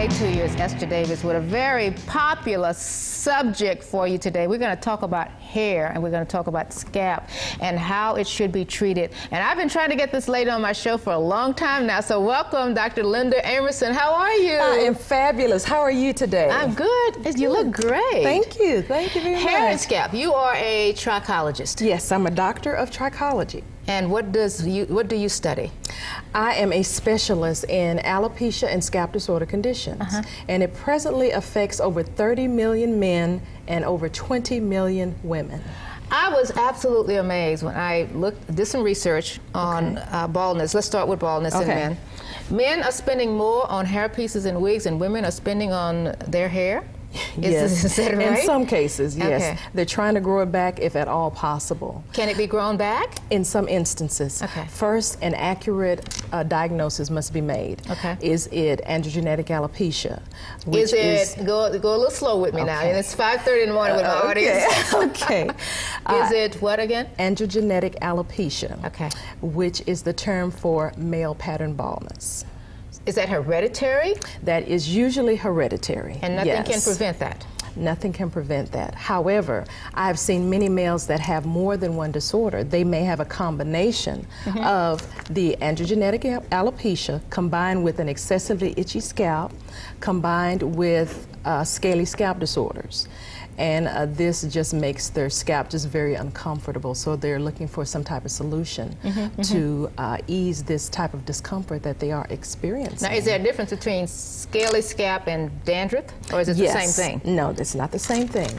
Day to you. It's Esther Davis with a very popular subject for you today. We're going to talk about hair, and we're going to talk about scalp and how it should be treated. And I've been trying to get this lady on my show for a long time now, so welcome, Dr. Linda Emerson. How are you? I am fabulous. How are you today? I'm good. You look great. Thank you. Thank you very much. Hair and scalp. You are a trichologist. Yes, I'm a doctor of trichology. And what do you study? I am a specialist in alopecia and scalp disorder conditions, and it presently affects over 30 million men and over 20 million women. I was absolutely amazed when I did some research on baldness. Let's start with baldness in men. Men are spending more on hair pieces and wigs than women are spending on their hair. Yes, is that right? In some cases, yes. Okay. They're trying to grow it back if at all possible. Can it be grown back? In some instances. Okay. First, an accurate diagnosis must be made. Okay. Is it androgenetic alopecia? Is it, go a little slow with me now, and it's 5:30 in the morning with my audience. Okay. Is it what again? Androgenetic alopecia, okay, which is the term for male pattern baldness. Is that hereditary? That is usually hereditary. And nothing can prevent that? Nothing can prevent that. However, I've seen many males that have more than one disorder. They may have a combination of the androgenetic alopecia combined with an excessively itchy scalp, combined with scaly scalp disorders. And this just makes their scalp just very uncomfortable. So they're looking for some type of solution to ease this type of discomfort that they are experiencing. Now, is there a difference between scaly scalp and dandruff, or is it the same thing? No, it's not the same thing.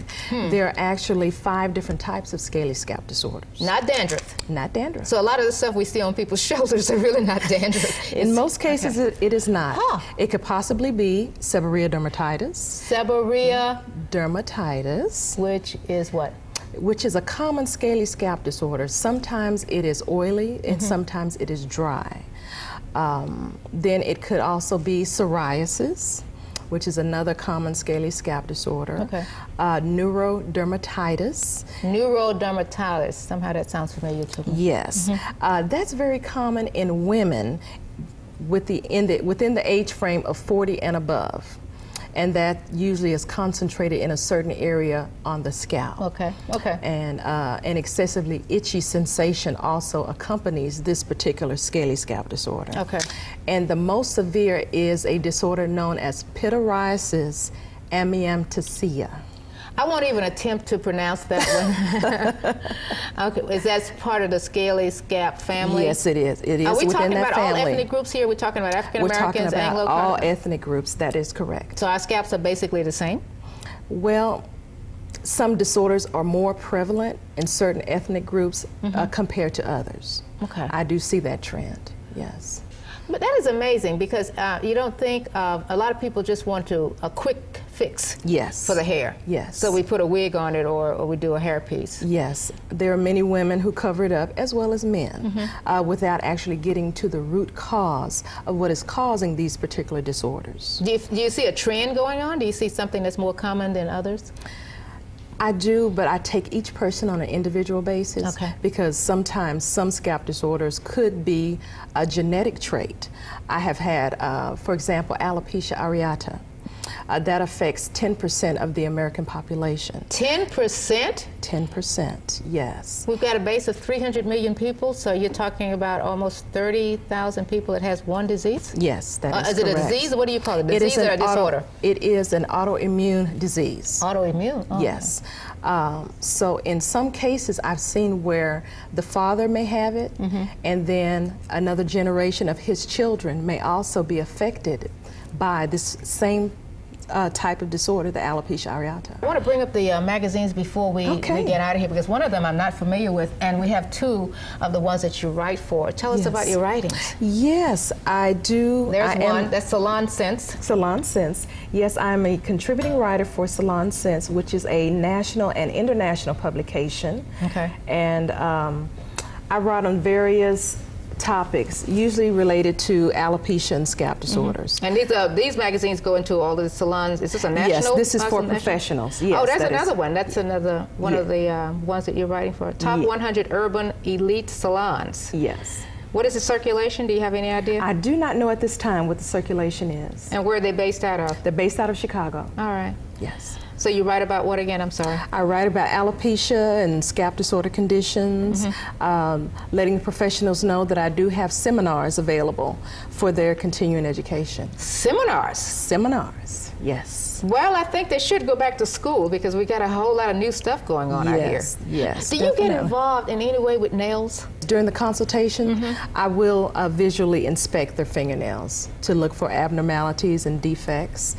There are actually 5 different types of scaly scalp disorders. Not dandruff? Not dandruff. So a lot of the stuff we see on people's shoulders are really not dandruff. In most cases, it is not. It could possibly be seborrhea dermatitis. Seborrhea dermatitis. Which is what? Which is a common scaly scalp disorder. Sometimes it is oily and sometimes it is dry. Then it could also be psoriasis, which is another common scaly scalp disorder. Okay. Neuro Dermatitis. Neuro Dermatitis. Somehow that sounds familiar to me. Yes. That's very common in women within the age frame of 40 and above. And that usually is concentrated in a certain area on the scalp. Okay, okay. And an excessively itchy sensation also accompanies this particular scaly scalp disorder. Okay. And the most severe is a disorder known as pityriasis amianticea. I won't even attempt to pronounce that one. Okay, is that part of the scaly scalp family? Yes, it is. It is. Are we within talking that about family. all ethnic groups here? We're talking about African Americans, Anglo? We're talking about all ethnic groups. That is correct. So our scalps are basically the same? Well, some disorders are more prevalent in certain ethnic groups compared to others. Okay. I do see that trend. Yes. But that is amazing because you don't think a lot of people just want a quick fix for the hair. Yes. So we put a wig on it or we do a hair piece. Yes. There are many women who cover it up as well as men without actually getting to the root cause of what is causing these particular disorders. Do you see a trend going on? Do you see something that's more common than others? I do, but I take each person on an individual basis because sometimes some scalp disorders could be a genetic trait. I have had, for example, alopecia areata. That affects 10% of the American population. 10%? 10%, yes. We've got a base of 300 million people, so you're talking about almost 30,000 people that has one disease? Yes, that is correct. Is it a disease, or what do you call it? Disease or a disorder? It is an autoimmune disease. Autoimmune? Oh. Yes. So in some cases, I've seen where the father may have it, and then another generation of his children may also be affected by this same type of disorder, the alopecia areata. I want to bring up the magazines before we get out of here, because one of them I'm not familiar with, and we have 2 of the ones that you write for. Tell us about your writings. Yes, I do. There's one, that's Salon Sense. Salon Sense. Yes, I'm a contributing writer for Salon Sense, which is a national and international publication. Okay. And I write on various topics, usually related to alopecia and scalp disorders. And these magazines go into all the salons. Is this a national? Yes, this is for professionals. Yes, oh, that's another one. That's another one of the ones that you're writing for. Top 100 Urban Elite Salons. Yes. What is the circulation? Do you have any idea? I do not know at this time what the circulation is. And where are they based out of? They're based out of Chicago. All right. Yes. So you write about what again? I'm sorry. I write about alopecia and scalp disorder conditions, letting professionals know that I do have seminars available for their continuing education. Seminars? Seminars, yes. Well, I think they should go back to school because we got a whole lot of new stuff going on out here. Yes, Do you get involved in any way with nails? During the consultation, I will visually inspect their fingernails to look for abnormalities and defects.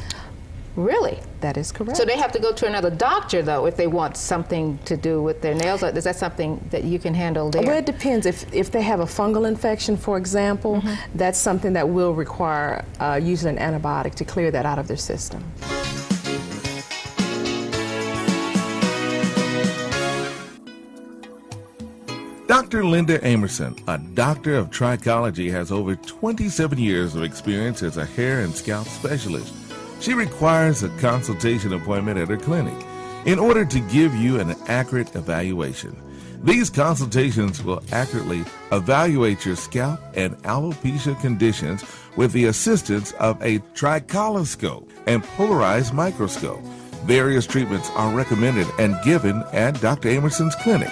Really? That is correct. So they have to go to another doctor, though, if they want something to do with their nails? Or is that something that you can handle there? Well, it depends. If they have a fungal infection, for example, that's something that will require using an antibiotic to clear that out of their system. Dr. Linda Emerson, a doctor of trichology, has over 27 years of experience as a hair and scalp specialist. She requires a consultation appointment at her clinic in order to give you an accurate evaluation. These consultations will accurately evaluate your scalp and alopecia conditions with the assistance of a tricholoscope and polarized microscope. Various treatments are recommended and given at Dr. Emerson's clinic,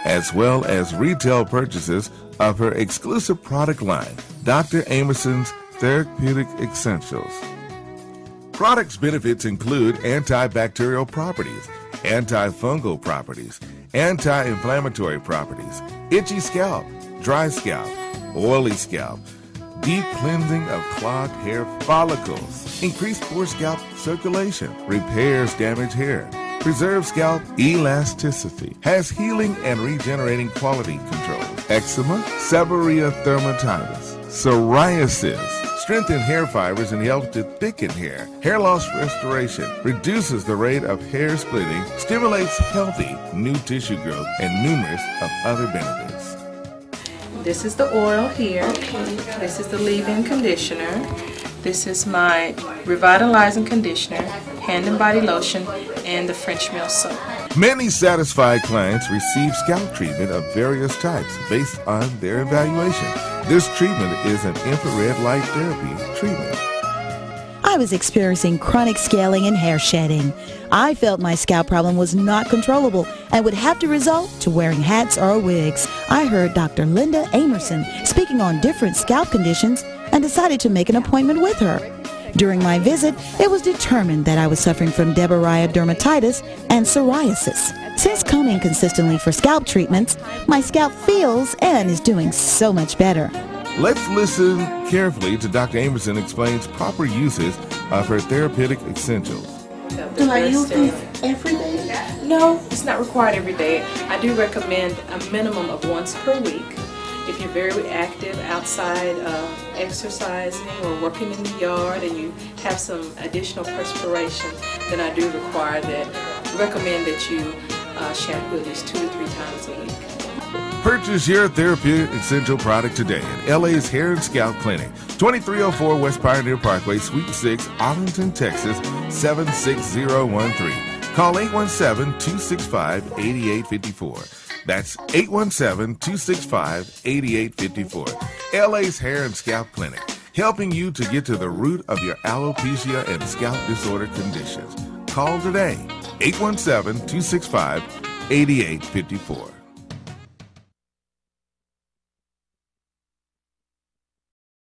as well as retail purchases of her exclusive product line, Dr. Emerson's Therapeutic Essentials. Products benefits include antibacterial properties, antifungal properties, anti-inflammatory properties, itchy scalp, dry scalp, oily scalp, deep cleansing of clogged hair follicles, increased pore scalp circulation, repairs damaged hair, preserves scalp elasticity, has healing and regenerating quality control, eczema, seborrheic dermatitis, psoriasis, strengthens hair fibers and helps to thicken hair loss restoration, reduces the rate of hair splitting, stimulates healthy new tissue growth, and numerous of other benefits. This is the oil here. This is the leave-in conditioner. This is my revitalizing conditioner, hand and body lotion, and the French meal soap. Many satisfied clients receive scalp treatment of various types based on their evaluation. This treatment is an infrared light therapy treatment. I was experiencing chronic scaling and hair shedding. I felt my scalp problem was not controllable and would have to result to wearing hats or wigs. I heard Dr. Linda Emerson speaking on different scalp conditions and decided to make an appointment with her. During my visit, it was determined that I was suffering from Neuro dermatitis and psoriasis. Since coming consistently for scalp treatments, my scalp feels and is doing so much better. Let's listen carefully to Dr. Emerson explains proper uses of her therapeutic essentials. Do I use these every day? No, it's not required every day. I do recommend a minimum of once per week. If you're very active outside exercising or working in the yard and you have some additional perspiration, then I do recommend that you shampoo at least 2 to 3 times a week. Purchase your therapeutic essential product today at LA's Hair and Scalp Clinic, 2304 West Pioneer Parkway, Suite 6, Arlington, Texas, 76013. Call 817-265-8854. That's 817-265-8854. LA's Hair and Scalp Clinic, helping you to get to the root of your alopecia and scalp disorder conditions. Call today, 817-265-8854.